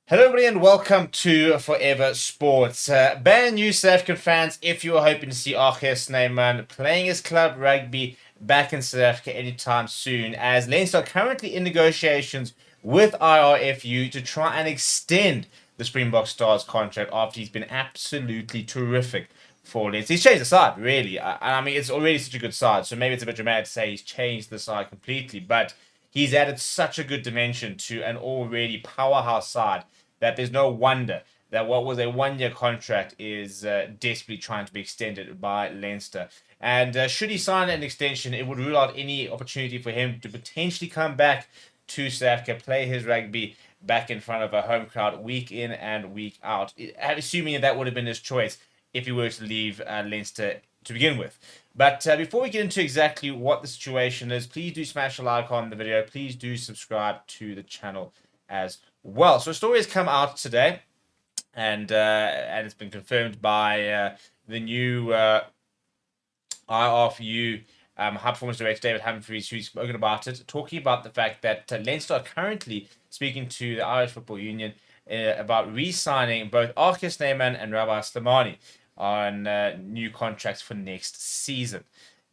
Hello, everybody, and welcome to Forever Sports. Brand new South African fans, if you are hoping to see RG Snyman playing his club rugby back in South Africa anytime soon, as Leinster are currently in negotiations with IRFU to try and extend the Springbok Stars contract after he's been absolutely terrific for Leinster. He's changed the side, really. I mean, it's already such a good side, so maybe it's a bit dramatic to say he's changed the side completely, but he's added such a good dimension to an already powerhouse side that there's no wonder that what was a one-year contract is desperately trying to be extended by Leinster. And should he sign an extension, it would rule out any opportunity for him to potentially come back to South Africa, play his rugby back in front of a home crowd week in and week out. Assuming that would have been his choice if he were to leave Leinster to begin with. But before we get into exactly what the situation is, please do smash a like on the video. Please do subscribe to the channel as well. So a story has come out today, and it's been confirmed by the new IRFU High Performance Director David Humphreys, who's spoken about it, talking about the fact that Leinster are currently speaking to the Irish Football Union about re-signing both RG Snyman and Rassie Erasmus on new contracts for next season.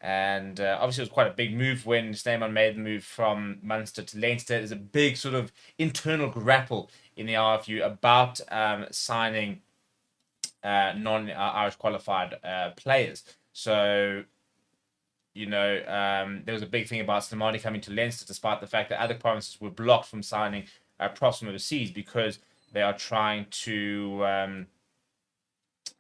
And obviously, it was quite a big move when Snyman made the move from Munster to Leinster. There's a big sort of internal grapple in the RFU about signing non-Irish qualified players. So, there was a big thing about Slimani coming to Leinster, despite the fact that other provinces were blocked from signing props from overseas because they are trying to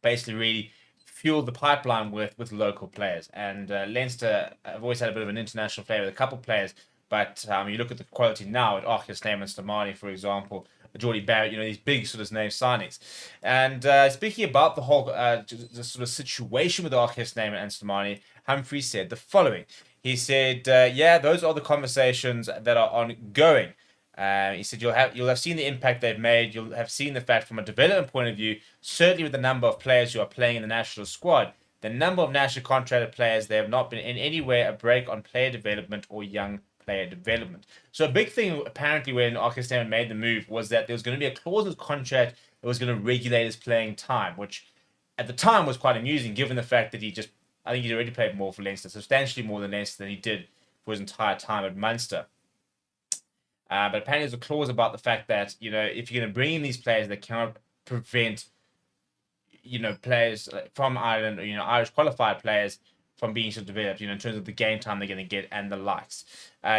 basically really fuel the pipeline with local players. And Leinster have always had a bit of an international flavour with a couple of players, but you look at the quality now at RG Snyman and Slimani, for example, Geordie Barrett, these big sort of name signings. And speaking about the whole the sort of situation with RG Snyman and Slimani, Humphrey said the following. He said, yeah, those are the conversations that are ongoing. He said you'll have seen the impact they've made. You'll have seen the fact from a development point of view, certainly with the number of players who are playing in the national squad, the number of national contracted players, they have not been in any way a break on player development or young player development. So a big thing apparently when RG Snyman made the move was that there was going to be a clause in his contract that was going to regulate his playing time, which at the time was quite amusing given the fact that I think he'd already played more for Leinster, substantially more than Leinster than he did for his entire time at Munster. But apparently there's a clause about the fact that, if you're going to bring in these players, they cannot prevent, players from Ireland, or, Irish qualified players from being sort of developed, in terms of the game time they're going to get and the likes.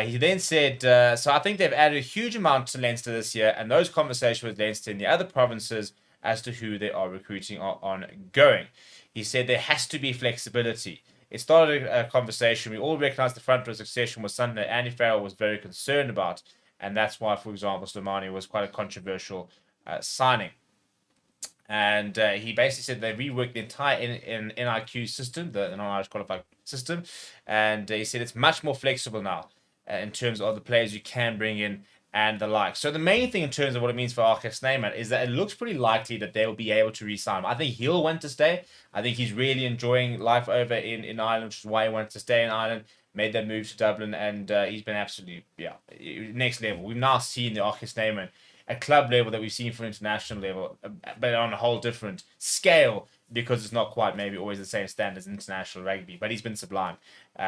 He then said, so I think they've added a huge amount to Leinster this year, and those conversations with Leinster and the other provinces as to who they are recruiting are ongoing. He said there has to be flexibility. It started a conversation. We all recognize the front row succession was something that Andy Farrell was very concerned about. And that's why, for example, Slimani was quite a controversial signing. And he basically said they reworked the entire NIQ system, the non-Irish qualified system. And he said it's much more flexible now in terms of the players you can bring in and the like. So the main thing in terms of what it means for RG Snyman is that it looks pretty likely that they will be able to re-sign him. I think he'll want to stay. I think he's really enjoying life over in Ireland, which is why he wanted to stay in Ireland. Made that move to Dublin, and he's been absolutely, next level. We've now seen the RG Snyman at club level that we've seen for international level, but on a whole different scale because it's not quite maybe always the same standard as international rugby. But he's been sublime.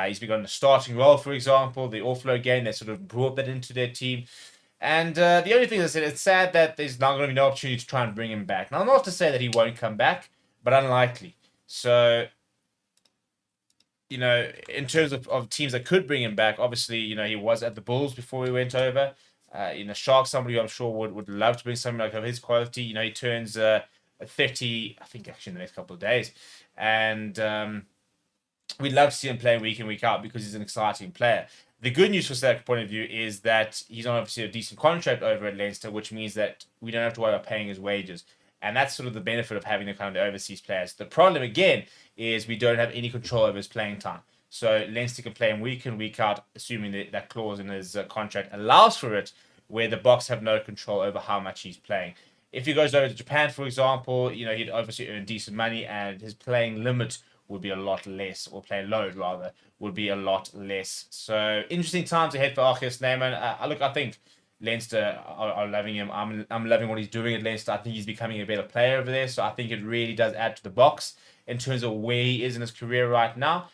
He's been on a starting role, for example, the offload game. They sort of brought that into their team. And the only thing I said, it's sad that there's not going to be no opportunity to try and bring him back. Now, not to say that he won't come back, but unlikely. So, in terms of teams that could bring him back, obviously, he was at the Bulls before he went over. Shark, somebody who I'm sure would love to bring something like of his quality. He turns 30, I think, actually in the next couple of days. And we'd love to see him playing week in, week out because he's an exciting player. The good news from South point of view is that he's on obviously a decent contract over at Leinster, which means that we don't have to worry about paying his wages. And that's sort of the benefit of having the kind of the overseas players. The problem, again, is we don't have any control over his playing time. So Leinster can play him week in, week out, assuming that clause in his contract allows for it, where the Boks have no control over how much he's playing. If he goes over to Japan, for example, he'd obviously earn decent money, and his playing limit would be a lot less, or playing load, rather, would be a lot less. So interesting times ahead for RG Snyman. I think Leinster are loving him. I'm loving what he's doing at Leinster. I think he's becoming a better player over there. So I think it really does add to the box in terms of where he is in his career right now.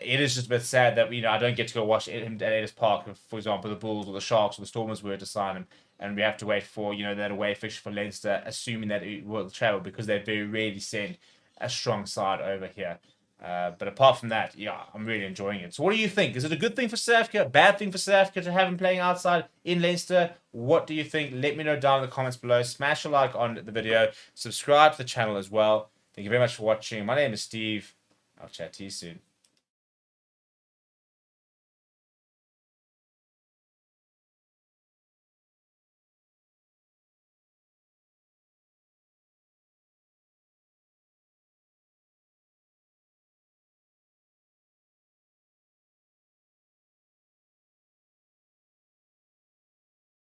It is just a bit sad that I don't get to go watch him at Ellis Park, for example, the Bulls or the Sharks or the Stormers were to sign him, and we have to wait for that away fixture for Leinster, assuming that it will travel because they very rarely send a strong side over here. But apart from that, yeah, I'm really enjoying it. So what do you think? Is it a good thing for South Africa, a bad thing for South Africa to have him playing outside in Leinster? What do you think? Let me know down in the comments below. Smash a like on the video. Subscribe to the channel as well. Thank you very much for watching. My name is Steve. I'll chat to you soon.